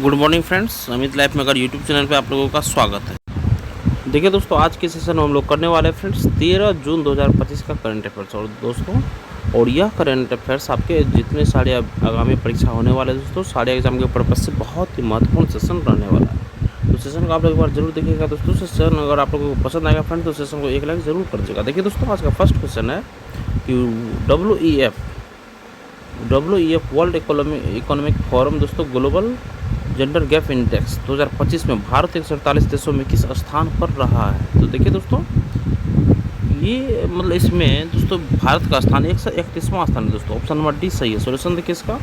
Good morning friends, Amit life maker YouTube channel पे आप लोगों का स्वागत है। देखिए दोस्तों, आज के सेशन में हम लोग करने वाले हैं फ्रेंड्स 13 जून 2025 का करंट अफेयर्स। और दोस्तों, और यह करंट अफेयर्स आपके जितने सारे आगामी परीक्षा होने वाले हैं दोस्तों, सारे एग्जाम के पर्पज से बहुत ही महत्वपूर्ण सेशन रहने वाला है। तो सेशन को आप लोग एक बार जरूर देखिएगा दोस्तों। सेशन अगर आप लोगों को पसंद आएगा फ्रेंड्स तो सेशन को एक लाइक जरूर कर दीजिएगा। देखिए दोस्तों, आज का फर्स्ट क्वेश्चन है कि WEF वर्ल्ड इकोनॉमिक फोरम दोस्तों ग्लोबल जेंडर गैप इंडेक्स 2025 में भारत 148 देशों में किस स्थान पर रहा है। तो देखिए दोस्तों, ये मतलब इसमें दोस्तों भारत का स्थान 131वां स्थान है दोस्तों। ऑप्शन नंबर डी सही है। सोल्यूशन देखिए इसका,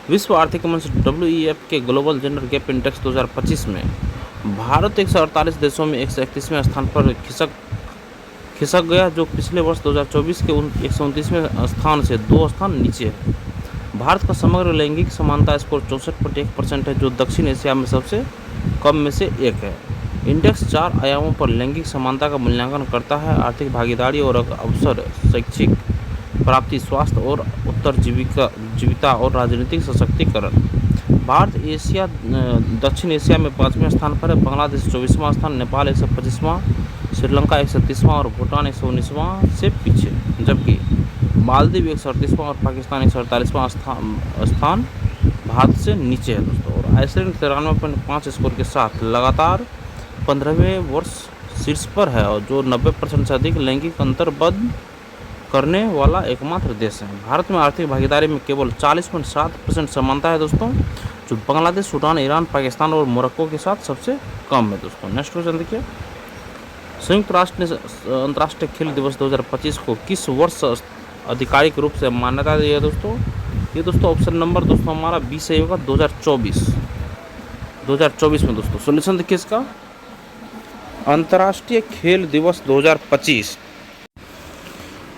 विश्व आर्थिक मंच WEF के ग्लोबल जेंडर गैप इंडेक्स 2025 में भारत 148 देशों में 131वें स्थान पर खिसक गया, जो पिछले वर्ष 2024 के 129वें स्थान से 2 स्थान नीचे है। भारत का समग्र लैंगिक समानता स्कोर 64.1% है, जो दक्षिण एशिया में सबसे कम में से एक है। इंडेक्स 4 आयामों पर लैंगिक समानता का मूल्यांकन करता है: आर्थिक भागीदारी और अवसर, शैक्षिक प्राप्ति, स्वास्थ्य और जीविता और राजनीतिक सशक्तिकरण। भारत दक्षिण एशिया में 5वें स्थान पर है, बांग्लादेश 24वां स्थान, नेपाल 125वां, श्रीलंका 137वां और भूटान 119वां से पीछे, जबकि मालदीव 138वां और पाकिस्तान 148वां स्थान भारत से नीचे है दोस्तों। और आइसलैंड 93.5 स्कोर के साथ लगातार 15वें वर्ष शीर्ष पर है, और जो 90% से अधिक लैंगिक अंतर बंद करने वाला एकमात्र देश है। भारत में आर्थिक भागीदारी में केवल 40.7% समानता है दोस्तों, जो बांग्लादेश, सूडान, ईरान, पाकिस्तान और मोरक्को के साथ सबसे कम है दोस्तों। नेक्स्ट क्वेश्चन देखिए, संयुक्त राष्ट्र ने अंतर्राष्ट्रीय खेल दिवस 2025 को किस वर्ष आधिकारिक रूप से मान्यता दी है दोस्तों। ये दोस्तों ऑप्शन नंबर दोस्तों हमारा 20 सही होगा, 2024 में दोस्तों। सोल्यूशन देखिए इसका, अंतर्राष्ट्रीय खेल दिवस 2025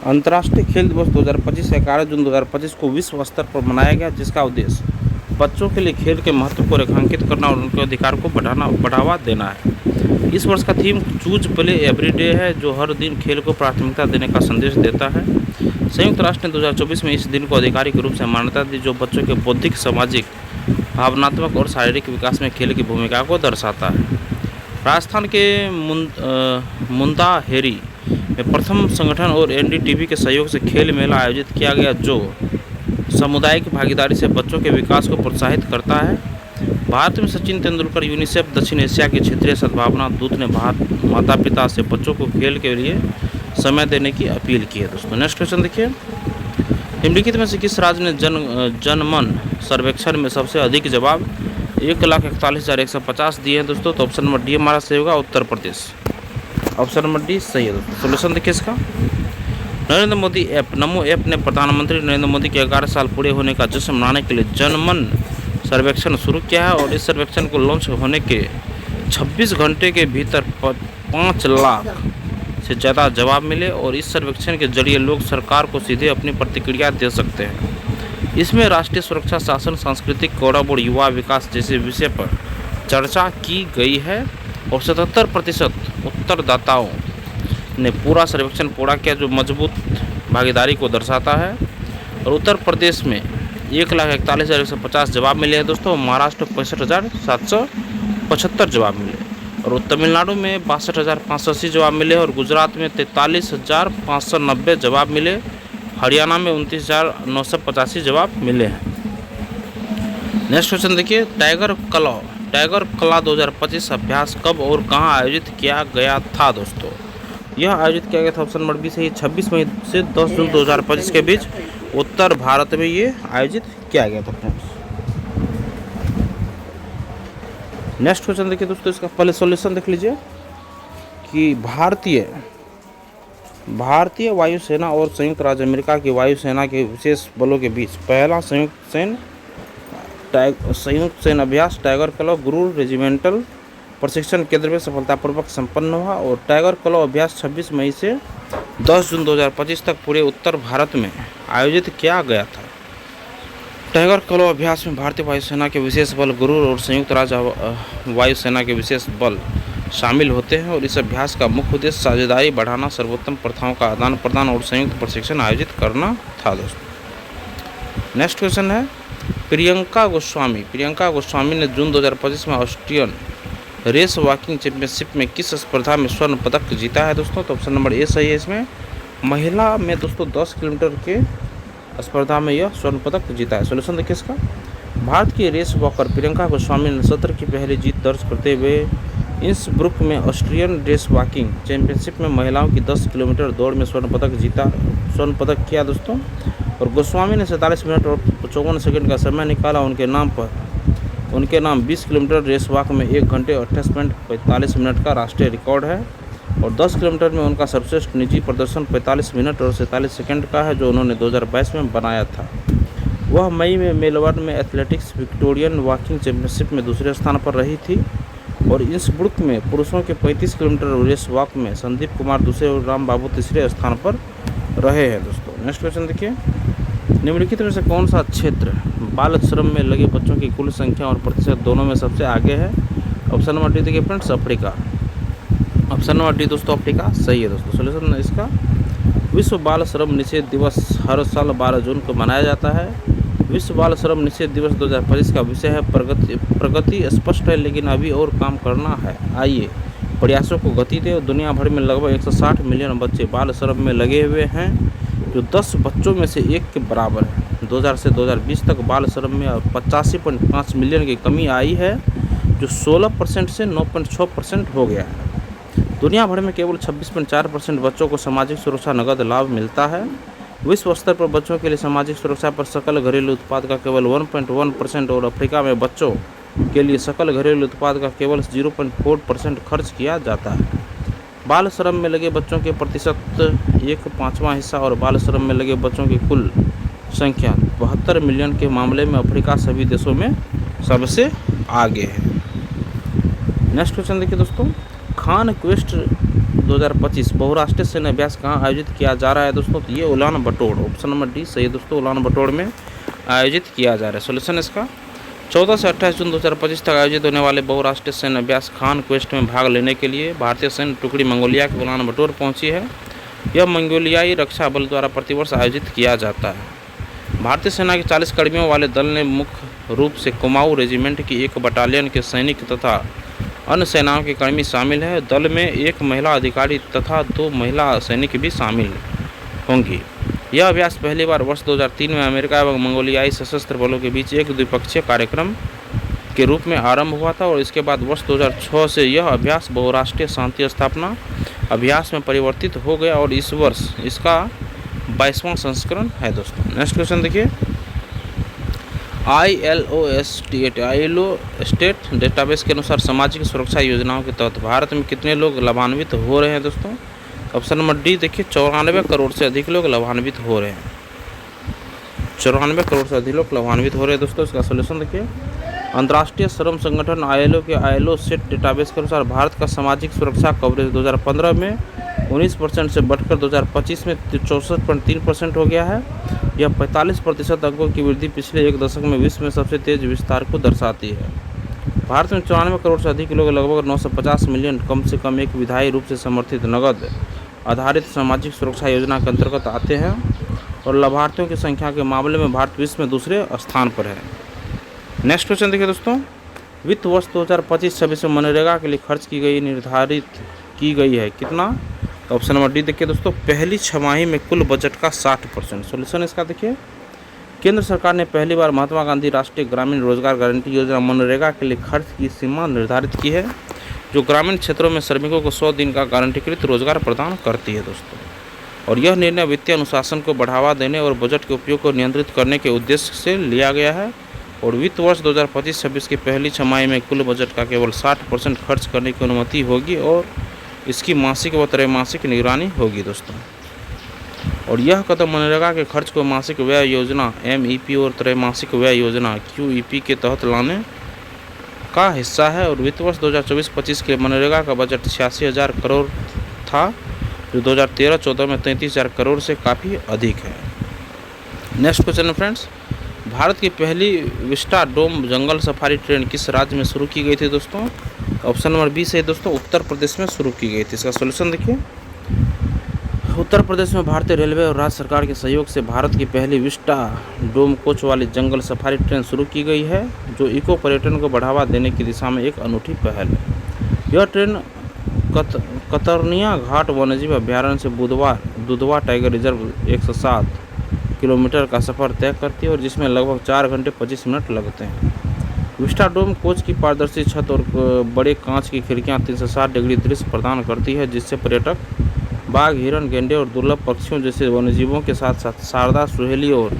अंतर्राष्ट्रीय खेल दिवस 2025 11 जून 2025 को विश्व स्तर पर मनाया गया, जिसका उद्देश्य बच्चों के लिए खेल के महत्व को रेखांकित करना और उनके अधिकार को बढ़ावा देना है। इस वर्ष का theme choose play every day है, जो हर दिन खेल को प्राथमिकता देने का संदेश देता है। संयुक्त राष्ट्र ने 2024 में इस दिन को आधिकारिक रूप से मान्यता दी, जो बच्चों के बौद्धिक, सामाजिक, भावनात्मक और शारीरिक विकास में खेल की भूमिका को दर्शाता है। राजस्थान के मुंदाहेरी में प्रथम संगठन और NDTV के सहयोग से खेल मेला आयोजित किया गया, जो सामुदायिक भागीदारी से बच्चों के विकास को प्रोत्साहित करता है। भारत में सचिन तेंदुलकर यूनिसेफ दक्षिण एशिया के क्षेत्रीय सद्भावना दूत ने माता पिता से बच्चों को खेल के लिए समय देने की अपील की है दोस्तों। नेक्स्ट क्वेश्चन देखिए, निम्नलिखित में से किस राज्य ने जनमन सर्वेक्षण में सबसे अधिक जवाब 1,41,150 दिए हैं दोस्तों। तो ऑप्शन नंबर डी हमारा सही होगा, Uttar Pradesh. Option number D सही है दोस्तों। सोल्यूशन देखिए इसका, नरेंद्र मोदी ऐप नमो ऐप ने प्रधानमंत्री नरेंद्र मोदी के 11 साल पूरे होने का जश्न मनाने के लिए जनमन सर्वेक्षण शुरू किया है, और इस सर्वेक्षण को लॉन्च होने के 26 घंटे के भीतर 5 लाख से ज़्यादा जवाब मिले, और इस सर्वेक्षण के जरिए लोग सरकार को सीधे अपनी प्रतिक्रिया दे सकते हैं। इसमें राष्ट्रीय सुरक्षा, शासन, सांस्कृतिक गौरव और युवा विकास जैसे विषय पर चर्चा की गई है, और 77% उत्तरदाताओं ने पूरा सर्वेक्षण पूरा किया, जो मजबूत भागीदारी को दर्शाता है। और उत्तर प्रदेश में 1,41,150 जवाब मिले हैं दोस्तों, महाराष्ट्र 65,775 जवाब मिले, और तमिलनाडु में 62,580 जवाब मिले, और गुजरात में 43,590 जवाब मिले, हरियाणा में 29,985 जवाब मिले हैं। नेक्स्ट क्वेश्चन देखिए, टाइगर कला 2025 अभ्यास कब और कहां आयोजित किया गया था दोस्तों। यह आयोजित किया गया था, ऑप्शन नंबर बी से 26 मई से 10 जून 2025 के बीच उत्तर भारत में ये आयोजित किया गया था फ्रेंड्स। नेक्स्ट क्वेश्चन देखिए दोस्तों, इसका पहले सॉल्यूशन देख लीजिए कि भारतीय वायुसेना और संयुक्त राज्य अमेरिका की वायुसेना के विशेष बलों के बीच पहला संयुक्त सैन्य अभ्यास टाइगर क्लॉ गुरु रेजिमेंटल प्रशिक्षण केंद्र में सफलतापूर्वक संपन्न हुआ, और टाइगर क्लॉ अभ्यास 26 मई से 10 जून 2025 तक पूरे उत्तर भारत में आयोजित किया गया था। टाइगर क्लॉ अभ्यास में भारतीय वायुसेना के विशेष बल गुरु और संयुक्त राज्य वायुसेना के विशेष बल शामिल होते हैं, और इस अभ्यास का मुख्य उद्देश्य साझेदारी बढ़ाना, सर्वोत्तम प्रथाओं का आदान प्रदान और संयुक्त प्रशिक्षण आयोजित करना था दोस्तों। नेक्स्ट क्वेश्चन है, प्रियंका गोस्वामी ने जून 2025 में ऑस्ट्रियन रेस वॉकिंग चैंपियनशिप में किस स्पर्धा में स्वर्ण पदक जीता है दोस्तों? तो ऑप्शन नंबर ए सही है इसमें। महिला में दोस्तों 10 किलोमीटर के स्पर्धा में यह स्वर्ण पदक जीता है। सोल्यूशन देखिए इसका। भारत की रेस वॉकर प्रियंका गोस्वामी ने सत्र की पहली जीत दर्ज करते हुए इंसब्रुक में ऑस्ट्रियन रेस वॉकिंग चैंपियनशिप में महिलाओं की 10 किलोमीटर दौड़ में स्वर्ण पदक किया दोस्तों। और गोस्वामी ने 47 मिनट और 54 सेकंड का समय निकाला। उनके नाम 20 किलोमीटर रेस वॉक में 1 घंटे 28 मिनट 45 मिनट का राष्ट्रीय रिकॉर्ड है। और 10 किलोमीटर में उनका सर्वश्रेष्ठ निजी प्रदर्शन 45 मिनट और 47 सेकंड का है, जो उन्होंने 2022 में बनाया था। वह मई में मेलबर्न में एथलेटिक्स विक्टोरियन वॉकिंग चैंपियनशिप में दूसरे स्थान पर रही थी। और इंसब्रुक में पुरुषों के 35 किलोमीटर रेस वॉक में संदीप कुमार दूसरे और राम बाबू तीसरे स्थान पर रहे हैं दोस्तों। नेक्स्ट क्वेश्चन देखिए। निम्नलिखित में से कौन सा क्षेत्र बाल श्रम में लगे बच्चों की कुल संख्या और प्रतिशत दोनों में सबसे आगे है? ऑप्शन नंबर डी देखिए friends, Africa. Option number D दोस्तों अफ्रीका सही है दोस्तों। सोल्यूशन इसका। विश्व बाल श्रम निषेध दिवस हर साल 12 जून को मनाया जाता है। विश्व बाल श्रम निषेध दिवस 2025 का विषय है प्रगति स्पष्ट है लेकिन अभी और काम करना है। आइए प्रयासों को गति दें। दुनिया भर में लगभग 160 मिलियन बच्चे बाल श्रम में लगे हुए हैं, जो 10 बच्चों में से 1 के बराबर है। 2000 से 2020 तक बाल श्रम में 85.5 मिलियन की कमी आई है, जो 16% से 9.6% हो गया है। दुनिया भर में केवल 26.4% बच्चों को सामाजिक सुरक्षा नकद लाभ मिलता है। विश्व स्तर पर बच्चों के लिए सामाजिक सुरक्षा पर सकल घरेलू उत्पाद का केवल 1.1% और अफ्रीका में बच्चों के लिए सकल घरेलू उत्पाद का केवल 0.4% खर्च किया जाता है। बाल श्रम में लगे बच्चों के प्रतिशत 1/5 हिस्सा और बाल श्रम में लगे बच्चों की कुल संख्या 72 मिलियन के मामले में अफ्रीका सभी देशों में सबसे आगे है। नेक्स्ट क्वेश्चन देखिए दोस्तों। खान क्वेस्ट 2025 बहुराष्ट्रीय सैन्य अभ्यास कहाँ आयोजित किया जा रहा है दोस्तों? तो ये उलान बटोड़। ऑप्शन नंबर डी सही है दोस्तों, उलान बटोड़ में आयोजित किया जा रहा है। सोल्यूशन इसका। 14 से 28 जून 2025 तक आयोजित होने वाले बहुराष्ट्रीय सैन्य अभ्यास खान क्वेस्ट में भाग लेने के लिए भारतीय सैन्य टुकड़ी मंगोलिया के उलान बटोर पहुंची है। यह मंगोलियाई रक्षा बल द्वारा प्रतिवर्ष आयोजित किया जाता है। भारतीय सेना के 40 कर्मियों वाले दल में मुख्य रूप से कुमाऊं रेजिमेंट की 1 बटालियन के सैनिक तथा अन्य सेनाओं के कर्मी शामिल हैं। दल में 1 महिला अधिकारी तथा 2 महिला सैनिक भी शामिल होंगी। यह अभ्यास पहली बार वर्ष 2003 में अमेरिका एवं मंगोलियाई सशस्त्र बलों के बीच एक द्विपक्षीय कार्यक्रम के रूप में आरंभ हुआ था और इसके बाद वर्ष 2006 से यह अभ्यास बहुराष्ट्रीय शांति स्थापना अभ्यास में परिवर्तित हो गया और इस वर्ष इसका 22वां संस्करण है दोस्तों। नेक्स्ट क्वेश्चन देखिए। ILO स्टेट डेटाबेस के अनुसार सामाजिक सुरक्षा योजनाओं के तहत भारत में कितने लोग लाभान्वित हो रहे हैं दोस्तों? ऑप्शन नंबर डी देखिए 94 करोड़ से अधिक लोग लाभान्वित हो रहे हैं। 94 करोड़ से अधिक लोग लाभान्वित हो रहे हैं दोस्तों। इसका सोल्यूशन देखिए। अंतर्राष्ट्रीय श्रम संगठन ILO के ILO स्टेट डेटाबेस के अनुसार भारत का सामाजिक सुरक्षा कवरेज 2015 में 19% से बढ़कर 2025 में 64.3% हो गया है। यह 45% अंकों की वृद्धि पिछले 1 दशक में विश्व में सबसे तेज विस्तार को दर्शाती है। भारत में 94 करोड़ से अधिक लोग लगभग 950 मिलियन कम से कम एक विधायी रूप से समर्थित नकद आधारित सामाजिक सुरक्षा योजना के अंतर्गत आते हैं और लाभार्थियों की संख्या के मामले में भारत विश्व में दूसरे स्थान पर है। नेक्स्ट क्वेश्चन देखिए दोस्तों। वित्त वर्ष 2025-26 में मनरेगा के लिए खर्च निर्धारित की गई है कितना? ऑप्शन नंबर डी देखिए दोस्तों, पहली छमाही में कुल बजट का 60%। सोल्यूशन इसका देखिए। केंद्र सरकार ने पहली बार महात्मा गांधी राष्ट्रीय ग्रामीण रोजगार गारंटी योजना मनरेगा के लिए खर्च की सीमा निर्धारित की है, जो ग्रामीण क्षेत्रों में श्रमिकों को 100 दिन का गारंटीकृत रोजगार प्रदान करती है दोस्तों। और यह निर्णय वित्तीय अनुशासन को बढ़ावा देने और बजट के उपयोग को नियंत्रित करने के उद्देश्य से लिया गया है। और वित्त वर्ष 2025-26 की पहली छमाही में कुल बजट का केवल 60% खर्च करने की अनुमति होगी और इसकी मासिक व त्रैमासिक निगरानी होगी दोस्तों। और यह कदम मनरेगा के खर्च को मासिक व्यय योजना MEP और त्रैमासिक व्यय योजना QEP के तहत लाने का हिस्सा है। और वित्त वर्ष 2024-25 के मनरेगा का बजट 86,000 करोड़ था, जो 2013-14 में 33,000 करोड़ से काफ़ी अधिक है। नेक्स्ट क्वेश्चन है फ्रेंड्स। भारत की पहली विस्टा डोम जंगल सफारी ट्रेन किस राज्य में शुरू की गई थी दोस्तों? ऑप्शन नंबर बी से दोस्तों उत्तर प्रदेश में शुरू की गई थी। इसका सोल्यूशन देखिए। उत्तर प्रदेश में भारतीय रेलवे और राज्य सरकार के सहयोग से भारत की पहली विस्टा डोम कोच वाली जंगल सफारी ट्रेन शुरू की गई है, जो इको पर्यटन को बढ़ावा देने की दिशा में एक अनूठी पहल है। यह ट्रेन कतरनिया घाट वन्यजीव अभयारण्य से दुधवा टाइगर रिजर्व 107 किलोमीटर का सफ़र तय करती है और जिसमें लगभग 4 घंटे 25 मिनट लगते हैं। विस्टा डोम कोच की पारदर्शी छत और बड़े कांच की खिड़कियां 360 डिग्री दृश्य प्रदान करती है, जिससे पर्यटक बाघ, हिरण, गैंडे और दुर्लभ पक्षियों जैसे वन्यजीवों के साथ साथ शारदा, सुहेली और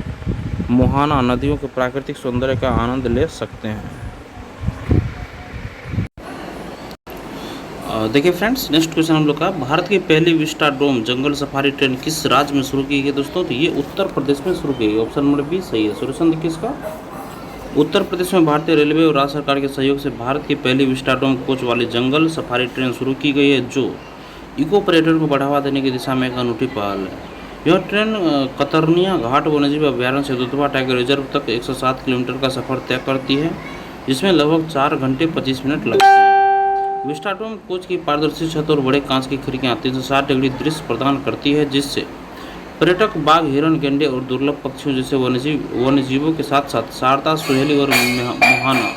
मोहाना नदियों के प्राकृतिक सौंदर्य का आनंद ले सकते हैं। देखिए फ्रेंड्स, नेक्स्ट क्वेश्चन हम लोग का, भारत की पहली विस्टा डोम जंगल सफारी ट्रेन किस राज्य में शुरू की गई दोस्तों? तो ये उत्तर प्रदेश में शुरू की गई। ऑप्शन नंबर बी सही है। सोल्यूशन देखिए इसका, उत्तर प्रदेश में भारतीय रेलवे और राज्य सरकार के सहयोग से भारत की पहली विस्टा डोम कोच वाली जंगल सफारी ट्रेन शुरू की गई है, जो इको पर्यटन को बढ़ावा देने की दिशा में एक अनूठी पहल है। यह ट्रेन कतरनिया घाट वन्यजीव अभयारण्य से दुधवा टाइगर रिजर्व तक 107 किलोमीटर का सफर तय करती है, जिसमें लगभग 4 घंटे 25 मिनट लगते हैं। विस्टा डोम कोच की पारदर्शी छत और बड़े कांच की खिड़कियां 360 डिग्री दृश्य प्रदान करती है, जिससे पर्यटक बाघ, हिरण, गेंडे और दुर्लभ पक्षियों जैसे वन्यजीवों के साथ साथ शारदा, सुहेली और मोहाना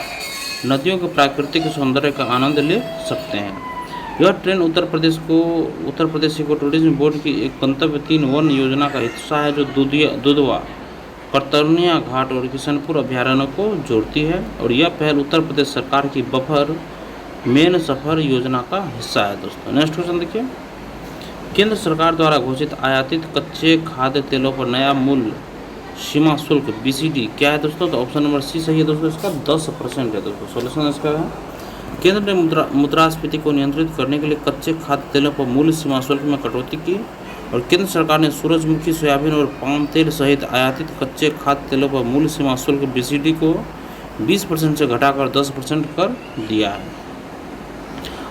नदियों के प्राकृतिक सौंदर्य का आनंद ले सकते हैं। यह train Uttar Pradesh eco tourism board की एक गंतव्य 3 वन योजना का हिस्सा है, जो दुधवा, कतरनिया घाट और किशनपुर अभयारण्य को जोड़ती है, और यह पहल उत्तर प्रदेश सरकार की बफर मेन सफर योजना का हिस्सा है। दोस्तों नेक्स्ट क्वेश्चन देखिए, केंद्र सरकार द्वारा घोषित आयातित कच्चे खाद्य तेलों पर नया मूल्य सीमा शुल्क BCD क्या है दोस्तों? तो ऑप्शन नंबर सी सही है दोस्तों, इसका 10% है दोस्तों। सोल्यूशन इसका है, केंद्र ने मुद्रास्फीति को नियंत्रित करने के लिए कच्चे खाद्य तेलों पर मूल्य सीमा शुल्क में कटौती की, और केंद्र सरकार ने सूरजमुखी, सोयाबीन और पाम तेल सहित आयातित कच्चे खाद्य तेलों पर मूल्य सीमा शुल्क BCD को 20% से घटाकर 10% कर दिया है।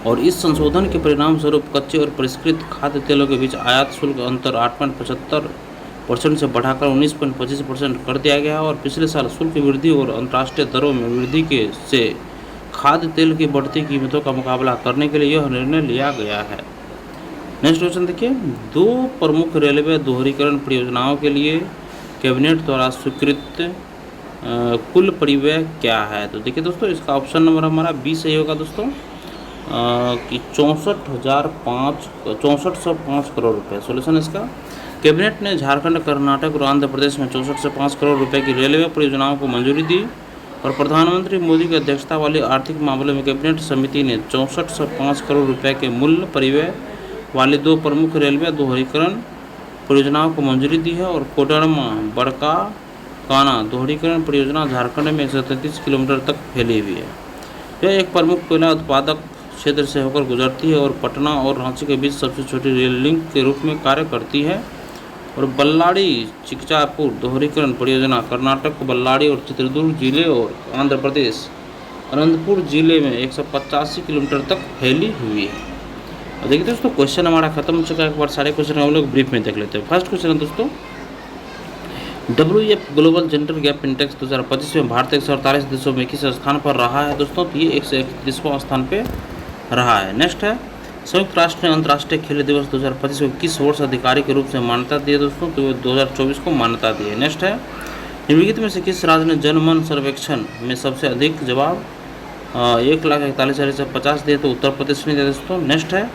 और इस संशोधन के परिणाम स्वरूप कच्चे और परिष्कृत खाद्य तेलों के बीच आयात शुल्क अंतर 8.75% से बढ़ाकर 19.25% कर दिया गया, और पिछले साल शुल्क वृद्धि और अंतर्राष्ट्रीय दरों में वृद्धि से खाद्य तेल की बढ़ती कीमतों का मुकाबला करने के लिए यह निर्णय लिया गया है। नेक्स्ट क्वेश्चन देखिए, 2 प्रमुख रेलवे दोहरीकरण परियोजनाओं के लिए कैबिनेट द्वारा स्वीकृत कुल परिव्यय क्या है? तो देखिए दोस्तों, इसका ऑप्शन नंबर हमारा बी सही होगा दोस्तों, कि 6405 करोड़ रुपए। सोल्यूशन इसका, कैबिनेट ने झारखंड, कर्नाटक और आंध्र प्रदेश में 64 से 5 करोड़ रुपए की रेलवे परियोजनाओं को मंजूरी दी, और प्रधानमंत्री मोदी की अध्यक्षता वाली आर्थिक मामलों में कैबिनेट समिति ने 64 से 5 करोड़ रुपए के मूल्य परिव्यय वाली 2 प्रमुख रेलवे दोहरीकरण परियोजनाओं को मंजूरी दी है, और कोडरमा बड़का काना दोहरीकरण परियोजना झारखंड में 133 किलोमीटर तक फैली हुई है। यह एक प्रमुख कोयला उत्पादक क्षेत्र से होकर गुजरती है और पटना और रांची के बीच सबसे छोटी रेल लिंक के रूप में कार्य करती है। और बल्लाड़ी चिकचापुर दोहरीकरण परियोजना कर्नाटक बल्लाड़ी और चित्रदुर्ग जिले और आंध्र प्रदेश अनंतपुर जिले में 185 किलोमीटर तक फैली हुई है। और देखिए दोस्तों, क्वेश्चन हमारा खत्म हो चुका है। एक बार सारे क्वेश्चन हम लोग ब्रीफ में देख लेते हैं। फर्स्ट क्वेश्चन है दोस्तों, WEF global gender gap index 2025 में भारत 148 देशों में किस स्थान पर रहा है दोस्तों? तो ये 131वां स्थान पे रहा है। नेक्स्ट है, संयुक्त राष्ट्र ने अंतर्राष्ट्रीय खेल दिवस 2025 को किस वर्ष आधिकारिक रूप से मान्यता दी है दोस्तों? तो 2024 को मान्यता दी है। नेक्स्ट है, निम्नलिखित में से किस राज्य ने जनमन सर्वेक्षण में सबसे अधिक जवाब 1,41,150 दिए? तो उत्तर प्रदेश ने दिया दोस्तों। नेक्स्ट है,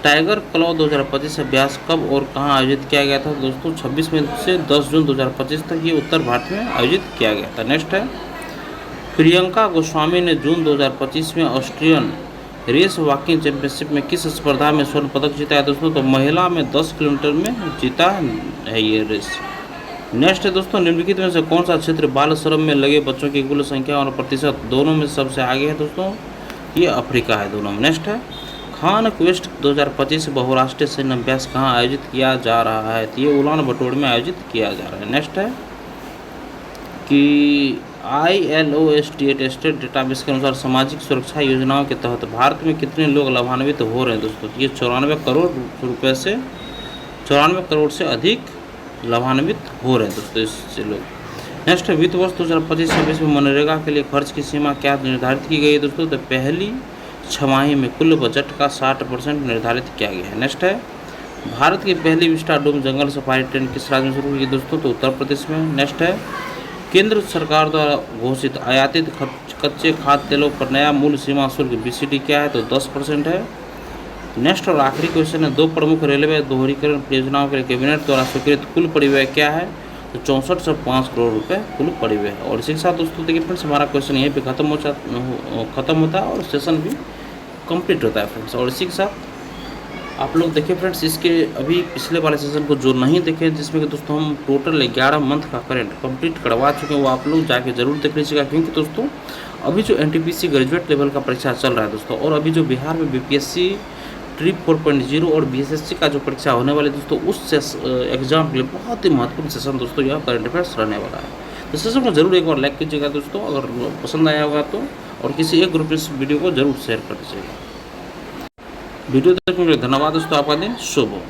टाइगर क्लॉ 2025 अभ्यास कब और कहां आयोजित किया गया था दोस्तों? 26 मई से 10 जून 2025 तक ये उत्तर भारत में आयोजित किया गया था। नेक्स्ट है, प्रियंका गोस्वामी ने जून 2025 में ऑस्ट्रियन रेस वॉकिंग चैंपियनशिप में किस स्पर्धा में स्वर्ण पदक जीता है दोस्तों? तो महिला में 10 किलोमीटर में जीता है ये रेस। नेक्स्ट है दोस्तों, निम्नलिखित में से कौन सा क्षेत्र बाल श्रम में लगे बच्चों की कुल संख्या और प्रतिशत दोनों में सबसे आगे है दोस्तों? ये अफ्रीका है दोनों में। नेक्स्ट है, खान क्वेस्ट 2025 बहुराष्ट्रीय सैन्य अभ्यास कहाँ आयोजित किया जा रहा है? तो ये उलान बटोर में आयोजित किया जा रहा है। नेक्स्ट है कि ILO स्टेट डेटाबेस के अनुसार सामाजिक सुरक्षा योजनाओं के तहत भारत में कितने लोग लाभान्वित हो रहे हैं दोस्तों? ये 94 करोड़ रुपए से 94 करोड़ से अधिक लाभान्वित हो रहे हैं दोस्तों इससे लोग। नेक्स्ट है, वित्त वर्ष 2025-26 में मनरेगा के लिए खर्च की सीमा क्या निर्धारित की गई है दोस्तों? तो पहली छमाही में कुल बजट का 60% निर्धारित किया गया है। नेक्स्ट है, भारत की पहली विस्टा डोम जंगल सफारी ट्रेन किस राज्य में शुरू हुई दोस्तों? तो उत्तर प्रदेश में। नेक्स्ट है, केंद्र सरकार द्वारा घोषित आयातित कच्चे खाद्य तेलों पर नया मूल्य सीमा शुल्क बीसीडी क्या है? तो 10% है। नेक्स्ट और आखिरी क्वेश्चन है, 2 प्रमुख रेलवे दोहरीकरण परियोजनाओं के लिए कैबिनेट द्वारा स्वीकृत कुल परिव्यय क्या है? तो 6405 करोड़ रुपए कुल परिव्यय है। और इसी के साथ दोस्तों देखिए फ्रेंड्स, हमारा क्वेश्चन यहीं पे खत्म होता है और सेशन भी कंप्लीट होता है फ्रेंड्स। और इसी के साथ आप लोग देखिए फ्रेंड्स, इसके अभी पिछले वाले सेशन को जो नहीं देखे, जिसमें कि दोस्तों हम टोटल 11 मंथ का करंट कंप्लीट करवा चुके हैं, वो आप लोग जाके जरूर देख लीजिएगा। क्योंकि दोस्तों अभी जो एनटीपीसी ग्रेजुएट लेवल का परीक्षा चल रहा है दोस्तों, और अभी जो बिहार में बीपीएससी ट्रिप 4.0 और बीएसएससी का जो परीक्षा होने वाली दोस्तों, उस एग्जाम के लिए बहुत ही महत्वपूर्ण सेशन दोस्तों यह करंट अफेयर्स रहने वाला है। तो सेशन को जरूर एक बार लाइक कीजिएगा दोस्तों, अगर पसंद आया होगा तो, और किसी एक ग्रुप में इस वीडियो को जरूर शेयर कर दीजिएगा। वीडियो देखने के लिए धन्यवाद दोस्तों, आपका दिन शुभ हो।